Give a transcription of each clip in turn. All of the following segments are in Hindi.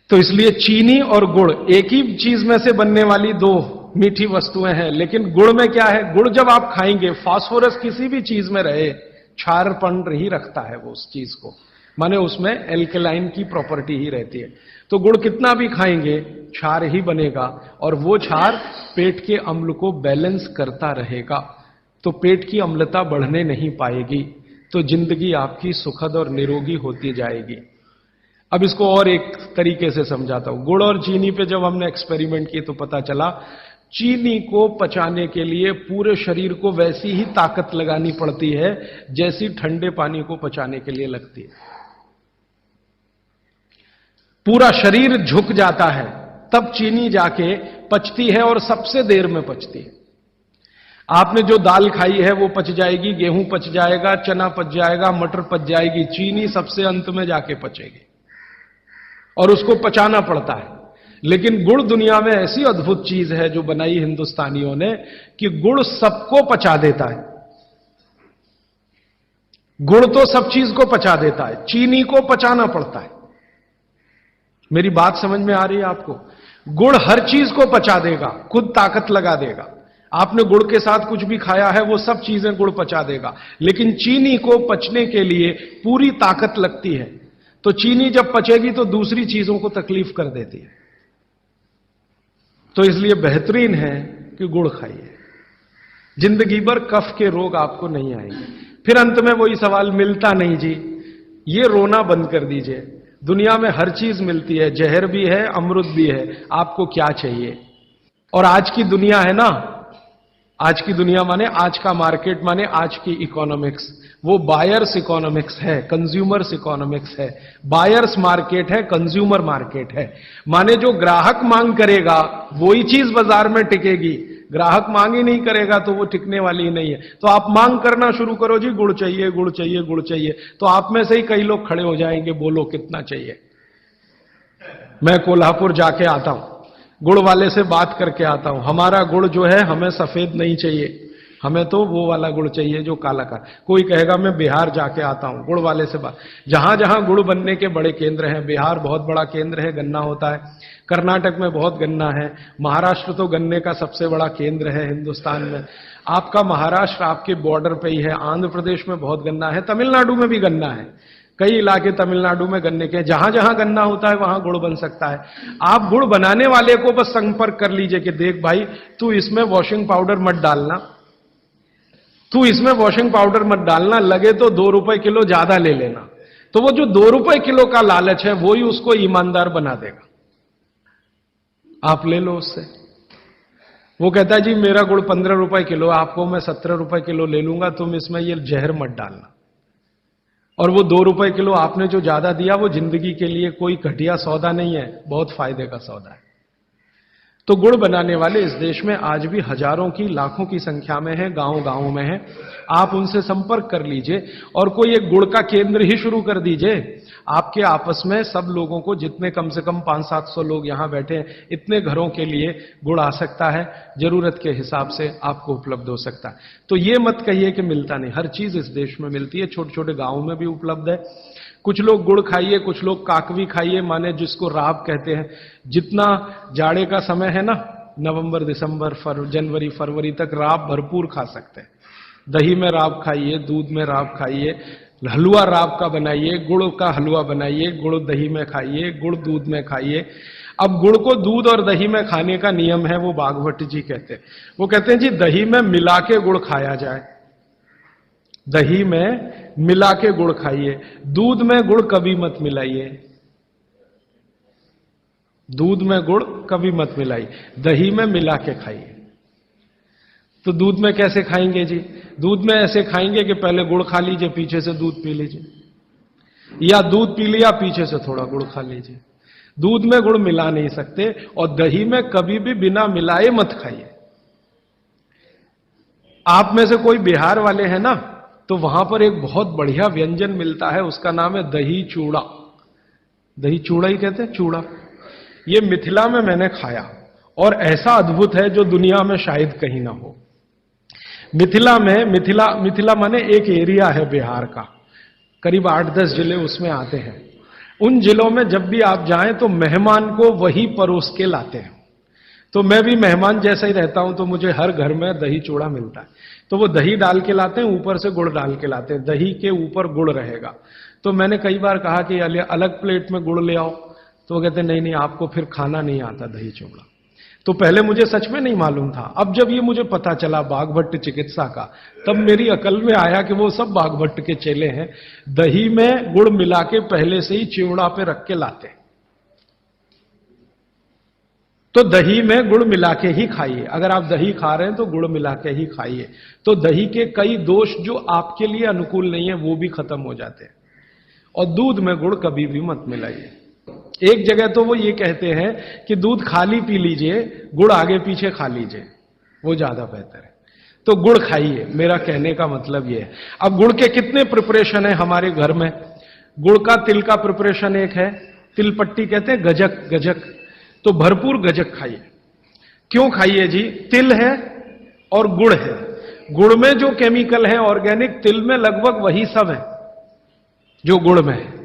तो इसलिए चीनी और गुड़ एक ही चीज में से बनने वाली दो मीठी वस्तुएं हैं, लेकिन गुड़ में क्या है, गुड़ जब आप खाएंगे, फास्फोरस किसी भी चीज में रहे क्षारपण ही रखता है वो उस चीज को, माने उसमें एल्केलाइन की प्रॉपर्टी ही रहती है। तो गुड़ कितना भी खाएंगे क्षार ही बनेगा, और वो क्षार पेट के अम्ल को बैलेंस करता रहेगा, तो पेट की अम्लता बढ़ने नहीं पाएगी, तो जिंदगी आपकी सुखद और निरोगी होती जाएगी। अब इसको और एक तरीके से समझाता हूं। गुड़ और चीनी पे जब हमने एक्सपेरिमेंट किए तो पता चला चीनी को पचाने के लिए पूरे शरीर को वैसी ही ताकत लगानी पड़ती है जैसी ठंडे पानी को पचाने के लिए लगती है। पूरा शरीर झुक जाता है तब चीनी जाके पचती है, और सबसे देर में पचती है। आपने जो दाल खाई है वो पच जाएगी, गेहूं पच जाएगा, चना पच जाएगा, मटर पच जाएगी, चीनी सबसे अंत में जाके पचेगी और उसको पचाना पड़ता है। लेकिन गुड़ दुनिया में ऐसी अद्भुत चीज है जो बनाई हिंदुस्तानियों ने कि गुड़ सबको पचा देता है। गुड़ तो सब चीज को पचा देता है, चीनी को पचाना पड़ता है। मेरी बात समझ में आ रही है आपको? गुड़ हर चीज को पचा देगा, खुद ताकत लगा देगा। आपने गुड़ के साथ कुछ भी खाया है वो सब चीजें गुड़ पचा देगा, लेकिन चीनी को पचने के लिए पूरी ताकत लगती है। तो चीनी जब पचेगी तो दूसरी चीजों को तकलीफ कर देती है। तो इसलिए बेहतरीन है कि गुड़ खाइए, जिंदगी भर कफ के रोग आपको नहीं आएंगे। फिर अंत में वही सवाल, मिलता नहीं जी, ये रोना बंद कर दीजिए। दुनिया में हर चीज मिलती है, जहर भी है, अमृत भी है, आपको क्या चाहिए? और आज की दुनिया है ना, आज की दुनिया माने आज का मार्केट, माने आज की इकोनॉमिक्स, वो बायर्स इकोनॉमिक्स है, कंज्यूमर्स इकोनॉमिक्स है। बायर्स मार्केट है, कंज्यूमर मार्केट है। माने जो ग्राहक मांग करेगा वही चीज बाजार में टिकेगी, ग्राहक मांग ही नहीं करेगा तो वो टिकने वाली ही नहीं है। तो आप मांग करना शुरू करो, जी गुड़ चाहिए, गुड़ चाहिए, गुड़ चाहिए, तो आप में से ही कई लोग खड़े हो जाएंगे, बोलो कितना चाहिए। मैं कोल्हापुर जाके आता हूं, गुड़ वाले से बात करके आता हूं, हमारा गुड़ जो है हमें सफेद नहीं चाहिए, हमें तो वो वाला गुड़ चाहिए जो काला का। कोई कहेगा मैं बिहार जाके आता हूं, गुड़ वाले से बात। जहां जहां गुड़ बनने के बड़े केंद्र हैं, बिहार बहुत बड़ा केंद्र है, गन्ना होता है, कर्नाटक में बहुत गन्ना है, महाराष्ट्र तो गन्ने का सबसे बड़ा केंद्र है हिंदुस्तान में। आपका महाराष्ट्र आपके बॉर्डर पे ही है, आंध्र प्रदेश में बहुत गन्ना है, तमिलनाडु में भी गन्ना है, कई इलाके तमिलनाडु में गन्ने के। जहां जहां गन्ना होता है वहां गुड़ बन सकता है। आप गुड़ बनाने वाले को बस संपर्क कर लीजिए कि देख भाई, तू इसमें वॉशिंग पाउडर मत डालना, तू इसमें वॉशिंग पाउडर मत डालना, लगे तो 2 रुपए किलो ज्यादा ले लेना। तो वो जो 2 रुपए किलो का लालच है वो ही उसको ईमानदार बना देगा। आप ले लो उससे। वो कहता है जी मेरा गुड़ 15 रुपए किलो, आपको मैं 17 रुपए किलो ले लूंगा, तुम इसमें ये जहर मत डालना। और वो 2 रुपए किलो आपने जो ज्यादा दिया वो जिंदगी के लिए कोई घटिया सौदा नहीं है, बहुत फायदे का सौदा है। तो गुड़ बनाने वाले इस देश में आज भी हजारों की, लाखों की संख्या में है, गांव गांव में है। आप उनसे संपर्क कर लीजिए और कोई एक गुड़ का केंद्र ही शुरू कर दीजिए। आपके आपस में सब लोगों को, जितने कम से कम 500-700 लोग यहां बैठे हैं, इतने घरों के लिए गुड़ आ सकता है, जरूरत के हिसाब से आपको उपलब्ध हो सकता है। तो ये मत कहिए कि मिलता नहीं, हर चीज इस देश में मिलती है, छोटे छोटे गांवों में भी उपलब्ध है। कुछ लोग गुड़ खाइए, कुछ लोग काकवी खाइए, माने जिसको राब कहते हैं। जितना जाड़े का समय है ना, नवंबर, दिसंबर, जनवरी, फरवरी तक राब भरपूर खा सकते हैं। दही में राब खाइए, दूध में राब खाइए, हलवा राब का बनाइए, गुड़ का हलवा बनाइए, गुड़ दही में खाइए, गुड़ दूध में खाइए। अब गुड़ को दूध और दही में खाने का नियम है, वो बागवट जी कहते हैं। वो कहते हैं जी दही में मिला के गुड़ खाया जाए, दही में मिला के गुड़ खाइए, दूध में गुड़ कभी मत मिलाइए, दूध में गुड़ कभी मत मिलाइए, दही में मिला के खाइए। तो दूध में कैसे खाएंगे जी? दूध में ऐसे खाएंगे कि पहले गुड़ खा लीजिए, पीछे से दूध पी लीजिए, या दूध पी लिया पीछे से थोड़ा गुड़ खा लीजिए। दूध में गुड़ मिला नहीं सकते, और दही में कभी भी बिना मिलाए मत खाइए। आप में से कोई बिहार वाले हैं ना, तो वहां पर एक बहुत बढ़िया व्यंजन मिलता है, उसका नाम है दही चूड़ा। दही चूड़ा ही कहते हैं, चूड़ा। ये मिथिला में मैंने खाया और ऐसा अद्भुत है जो दुनिया में शायद कहीं ना हो। मिथिला में, मिथिला माने एक एरिया है बिहार का, करीब 8-10 जिले उसमें आते हैं। उन जिलों में जब भी आप जाएं तो मेहमान को वही परोस के लाते हैं। तो मैं भी मेहमान जैसा ही रहता हूं, तो मुझे हर घर में दही चूड़ा मिलता है। तो वो दही डाल के लाते हैं, ऊपर से गुड़ डाल के लाते हैं, दही के ऊपर गुड़ रहेगा। तो मैंने कई बार कहा कि अलग प्लेट में गुड़ ले आओ, तो वो कहते नहीं नहीं, आपको फिर खाना नहीं आता दही चूड़ा। तो पहले मुझे सच में नहीं मालूम था। अब जब ये मुझे पता चला बागभट्ट चिकित्सा का, तब मेरी अकल में आया कि वो सब बागभट्ट के चेले हैं, दही में गुड़ मिला के पहले से ही चिवड़ा पे रख के लाते हैं। तो दही में गुड़ मिला के ही खाइए। अगर आप दही खा रहे हैं तो गुड़ मिला के ही खाइए। तो दही के कई दोष जो आपके लिए अनुकूल नहीं है वो भी खत्म हो जाते हैं। और दूध में गुड़ कभी भी मत मिलाइए। एक जगह तो वो ये कहते हैं कि दूध खाली पी लीजिए, गुड़ आगे पीछे खा लीजिए, वो ज्यादा बेहतर है। तो गुड़ खाइए, मेरा कहने का मतलब ये है। अब गुड़ के कितने प्रिपरेशन है हमारे घर में? गुड़ का तिल का प्रिपरेशन एक है, तिल पट्टी कहते हैं, गजक गजक। तो भरपूर गजक खाइए। क्यों खाइए जी? तिल है और गुड़ है। गुड़ में जो केमिकल है ऑर्गेनिक, तिल में लगभग वही सब है जो गुड़ में है।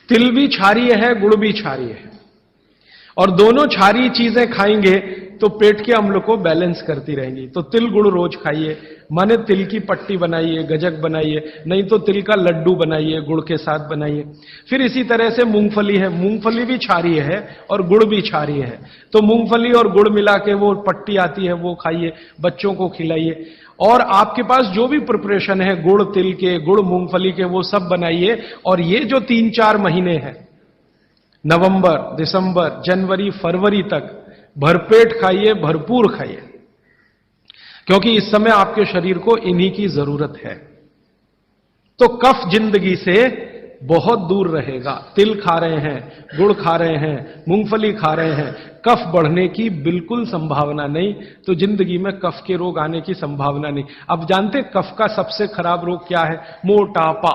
तिल भी क्षारीय है, गुड़ भी क्षारीय है, और दोनों क्षारीय चीजें खाएंगे तो पेट के अम्ल को बैलेंस करती रहेंगी। तो तिल गुड़ रोज खाइए, माने तिल की पट्टी बनाइए, गजक बनाइए, नहीं तो तिल का लड्डू बनाइए, गुड़ के साथ बनाइए। फिर इसी तरह से मूंगफली है, मूंगफली भी क्षारीय है और गुड़ भी क्षारीय है। तो मूंगफली और गुड़ मिला के वो पट्टी आती है, वो खाइए, बच्चों को खिलाइए। और आपके पास जो भी प्रिपरेशन है गुड़ तिल के, गुड़ मूंगफली के, वो सब बनाइए। और ये जो 3-4 महीने हैं, नवंबर, दिसंबर, जनवरी, फरवरी तक भरपेट खाइए, भरपूर खाइए, क्योंकि इस समय आपके शरीर को इन्हीं की जरूरत है। तो कफ जिंदगी से बहुत दूर रहेगा। तिल खा रहे हैं, गुड़ खा रहे हैं, मूंगफली खा रहे हैं, कफ बढ़ने की बिल्कुल संभावना नहीं। तो जिंदगी में कफ के रोग आने की संभावना नहीं। अब जानते कफ का सबसे खराब रोग क्या है? मोटापा।